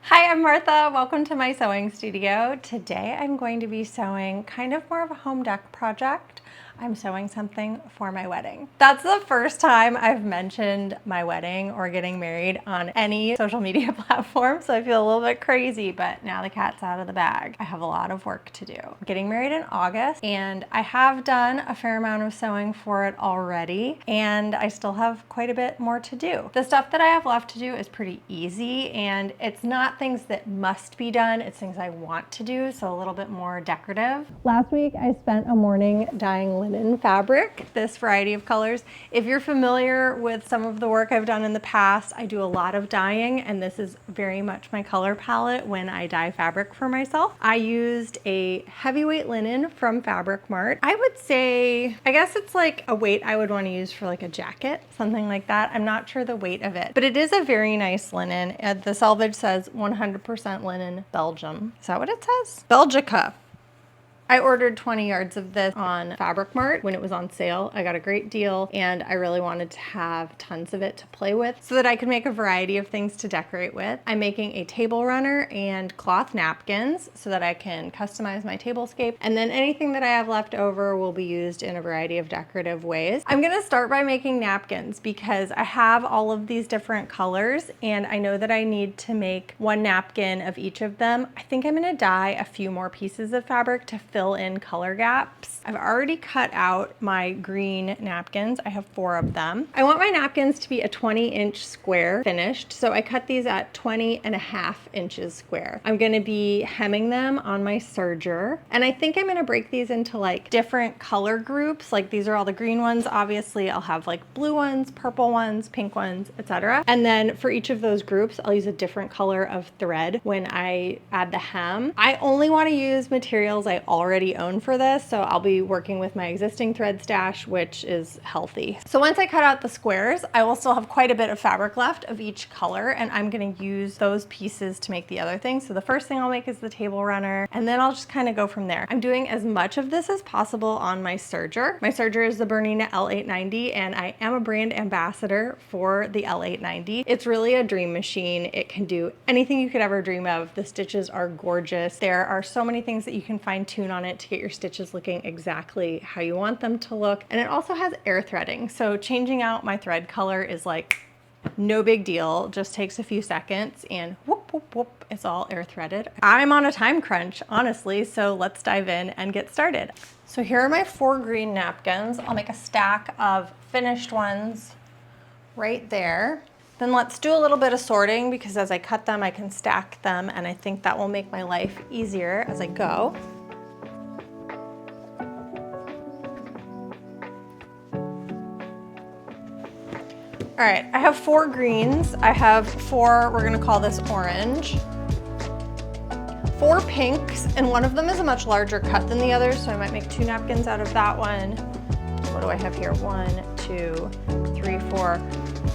Hi, I'm Martha. Welcome to my sewing studio. Today I'm going to be sewing kind of more of a home dec project. I'm sewing something for my wedding. That's the first time I've mentioned my wedding or getting married on any social media platform, so I feel a little bit crazy, but now the cat's out of the bag. I have a lot of work to do. I'm getting married in August, and I have done a fair amount of sewing for it already, and I still have quite a bit more to do. The stuff that I have left to do is pretty easy, and it's not things that must be done, it's things I want to do, so a little bit more decorative. Last week I spent a morning dyeing linen fabric, this variety of colors. If you're familiar with some of the work I've done in the past, I do a lot of dyeing, and this is very much my color palette when I dye fabric for myself. I used a heavyweight linen from Fabric Mart. I would say, I guess it's like a weight I would want to use for like a jacket, something like that. I'm not sure the weight of it, but it is a very nice linen. The selvage says 100% linen Belgium. Is that what it says? Belgica. I ordered 20 yards of this on Fabric Mart when it was on sale. I got a great deal, and I really wanted to have tons of it to play with so that I could make a variety of things to decorate with. I'm making a table runner and cloth napkins so that I can customize my tablescape, and then anything that I have left over will be used in a variety of decorative ways. I'm gonna start by making napkins because I have all of these different colors, and I know that I need to make one napkin of each of them. I think I'm gonna dye a few more pieces of fabric to fill in color gaps. I've already cut out my green napkins. I have 4 of them. I want my napkins to be a 20-inch square finished, so I cut these at 20.5 inches square. I'm gonna be hemming them on my serger, and I think I'm gonna break these into like different color groups. Like these are all the green ones. Obviously, I'll have like blue ones, purple ones, pink ones, etc. And then for each of those groups, I'll use a different color of thread when I add the hem. I only want to use materials I already own for this, so I'll be working with my existing thread stash, which is healthy. So once I cut out the squares, I will still have quite a bit of fabric left of each color, and I'm going to use those pieces to make the other things. So the first thing I'll make is the table runner, and then I'll just kind of go from there. I'm doing as much of this as possible on my serger. My serger is the Bernina L890, and I am a brand ambassador for the L890. It's really a dream machine. It can do anything you could ever dream of. The stitches are gorgeous. There are so many things that you can fine tune on it to get your stitches looking exactly how you want them to look. And it also has air threading. So changing out my thread color is like no big deal. Just takes a few seconds and whoop, whoop, whoop, it's all air threaded. I'm on a time crunch, honestly, so let's dive in and get started. So here are my 4 green napkins. I'll make a stack of finished ones right there. Then let's do a little bit of sorting because as I cut them, I can stack them, and I think that will make my life easier as I go. All right, I have 4 greens. I have 4, we're gonna call this orange. 4 pinks, and one of them is a much larger cut than the others, so I might make 2 napkins out of that one. What do I have here? 1, 2, 3, 4,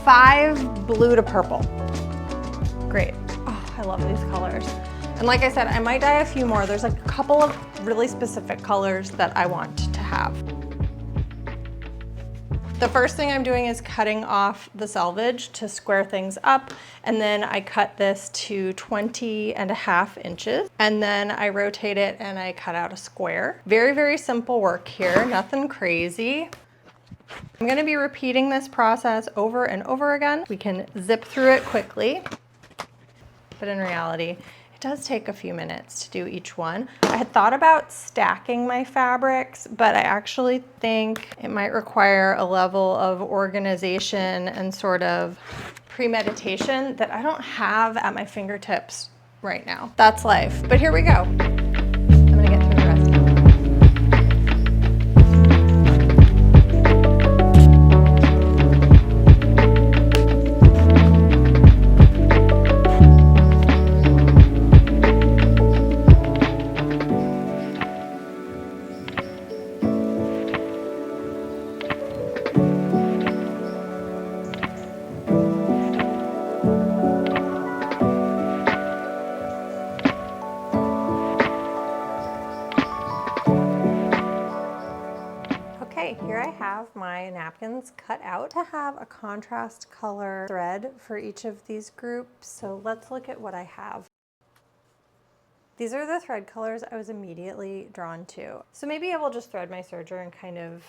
5 blue to purple. Great. Oh, I love these colors. And like I said, I might dye a few more. There's like a couple of really specific colors that I want to have. The first thing I'm doing is cutting off the selvage to square things up, and then I cut this to 20.5 inches, and then I rotate it and I cut out a square. Very, very simple work here, nothing crazy. I'm gonna be repeating this process over and over again. We can zip through it quickly, but in reality, it does take a few minutes to do each one. I had thought about stacking my fabrics, but I actually think it might require a level of organization and sort of premeditation that I don't have at my fingertips right now. That's life, but here we go. I'm gonna get through the rest of it. Okay, here I have my napkins cut out to have a contrast color thread for each of these groups. So let's look at what I have. These are the thread colors I was immediately drawn to. So maybe I will just thread my serger and kind of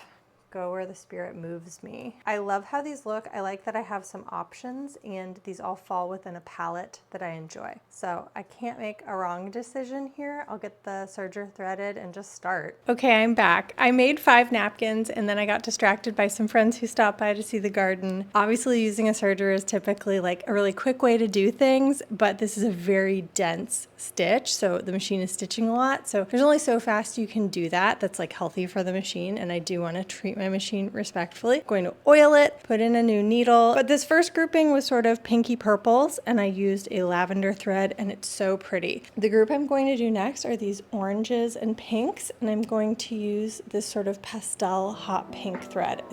go where the spirit moves me. I love how these look. I like that I have some options and these all fall within a palette that I enjoy. So I can't make a wrong decision here. I'll get the serger threaded and just start. Okay, I'm back. I made 5 napkins and then I got distracted by some friends who stopped by to see the garden. Obviously using a serger is typically like a really quick way to do things, but this is a very dense stitch. So the machine is stitching a lot. So there's only so fast you can do that. That's like healthy for the machine. And I do want to treat my machine respectfully. I'm going to oil it, put in a new needle. But this first grouping was sort of pinky purples and I used a lavender thread and it's so pretty. The group I'm going to do next are these oranges and pinks and I'm going to use this sort of pastel hot pink thread.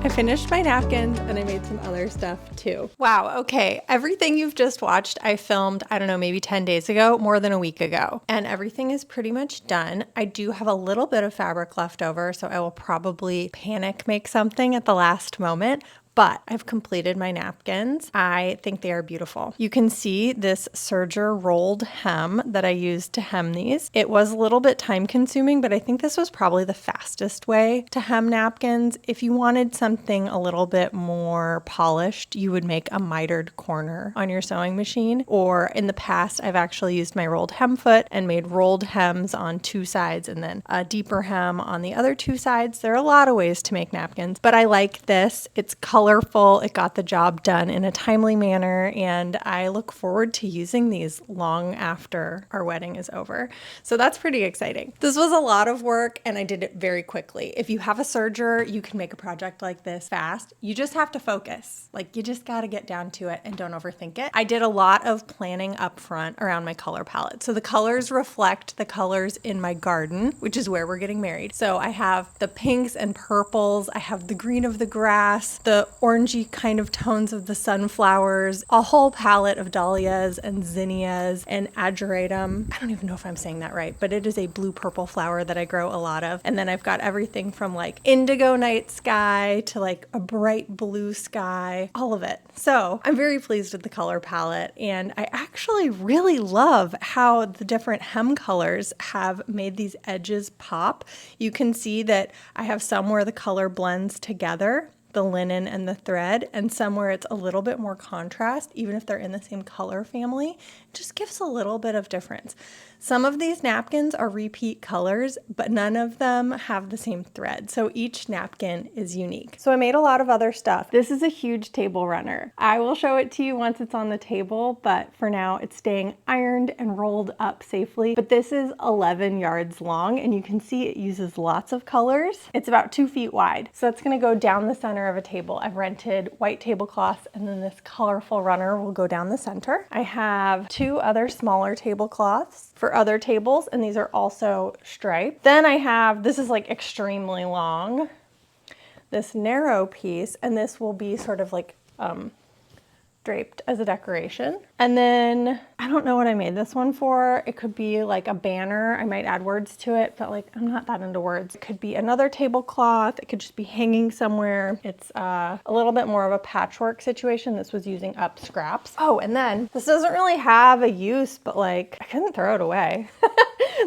I finished my napkins and I made some other stuff too. Wow, okay. Everything you've just watched, I filmed, I don't know, maybe 10 days ago, more than a week ago. And everything is pretty much done. I do have a little bit of fabric left over, so I will probably panic make something at the last moment. But I've completed my napkins. I think they are beautiful. You can see this serger rolled hem that I used to hem these. It was a little bit time consuming, but I think this was probably the fastest way to hem napkins. If you wanted something a little bit more polished, you would make a mitered corner on your sewing machine. Or in the past, I've actually used my rolled hem foot and made rolled hems on 2 sides and then a deeper hem on the other 2 sides. There are a lot of ways to make napkins, but I like this. It's colorful. It got the job done in a timely manner, and I look forward to using these long after our wedding is over. So that's pretty exciting. This was a lot of work, and I did it very quickly. If you have a serger, you can make a project like this fast. You just have to focus. Like, you just got to get down to it and don't overthink it. I did a lot of planning up front around my color palette. So the colors reflect the colors in my garden, which is where we're getting married. So I have the pinks and purples. I have the green of the grass, the orangey kind of tones of the sunflowers, a whole palette of dahlias and zinnias and ageratum. I don't even know if I'm saying that right, but it is a blue-purple flower that I grow a lot of. And then I've got everything from like indigo night sky to like a bright blue sky, all of it. So I'm very pleased with the color palette, and I actually really love how the different hem colors have made these edges pop. You can see that I have some where the color blends together, the linen and the thread, and somewhere it's a little bit more contrast, even if they're in the same color family. It just gives a little bit of difference. Some of these napkins are repeat colors, but none of them have the same thread. So each napkin is unique. So I made a lot of other stuff. This is a huge table runner. I will show it to you once it's on the table, but for now it's staying ironed and rolled up safely. But this is 11 yards long, and you can see it uses lots of colors. It's about 2 feet wide. So it's gonna go down the center of a table. I've rented white tablecloths, and then this colorful runner will go down the center. I have 2 other smaller tablecloths for other tables, and these are also striped. Then I have, this is like extremely long, this narrow piece, and this will be sort of like draped as a decoration. And then I don't know what I made this one for. It could be like a banner. I might add words to it, but like I'm not that into words. It could be another tablecloth. It could just be hanging somewhere. It's a little bit more of a patchwork situation. This was using up scraps. Oh, and then this doesn't really have a use, but like I couldn't throw it away.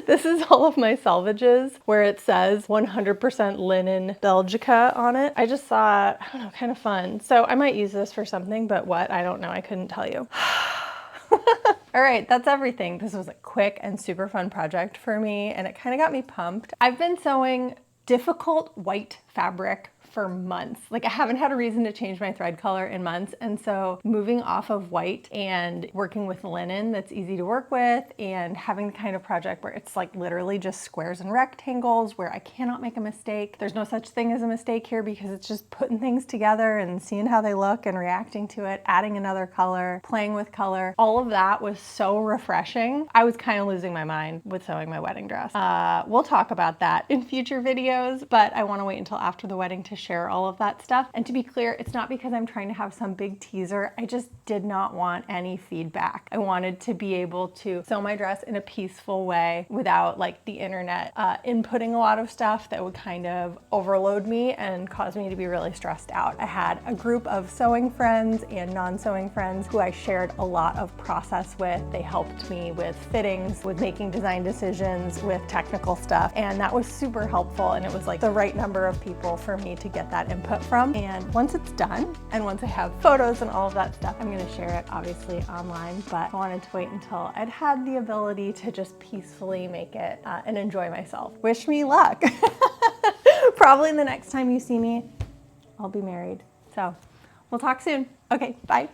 This is all of my salvages where it says 100% linen Belgica on it. I just thought, I don't know, kind of fun. So I might use this for something, but what? I don't know. I couldn't tell you. All right, that's everything. This was a quick and super fun project for me, and it kind of got me pumped. I've been sewing difficult white fabric for months. Like I haven't had a reason to change my thread color in months. And so moving off of white and working with linen that's easy to work with, and having the kind of project where it's like literally just squares and rectangles where I cannot make a mistake. There's no such thing as a mistake here because it's just putting things together and seeing how they look and reacting to it, adding another color, playing with color. All of that was so refreshing. I was kind of losing my mind with sewing my wedding dress. We'll talk about that in future videos, but I want to wait until after the wedding to share all of that stuff. And to be clear, it's not because I'm trying to have some big teaser. I just did not want any feedback. I wanted to be able to sew my dress in a peaceful way without like the internet inputting a lot of stuff that would kind of overload me and cause me to be really stressed out. I had a group of sewing friends and non-sewing friends who I shared a lot of process with. They helped me with fittings, with making design decisions, with technical stuff, and that was super helpful, and it was like the right number of people for me to get that input from. And once it's done, and once I have photos and all of that stuff, I'm gonna share it obviously online, but I wanted to wait until I'd had the ability to just peacefully make it and enjoy myself. Wish me luck. Probably the next time you see me, I'll be married. So we'll talk soon. Okay, bye.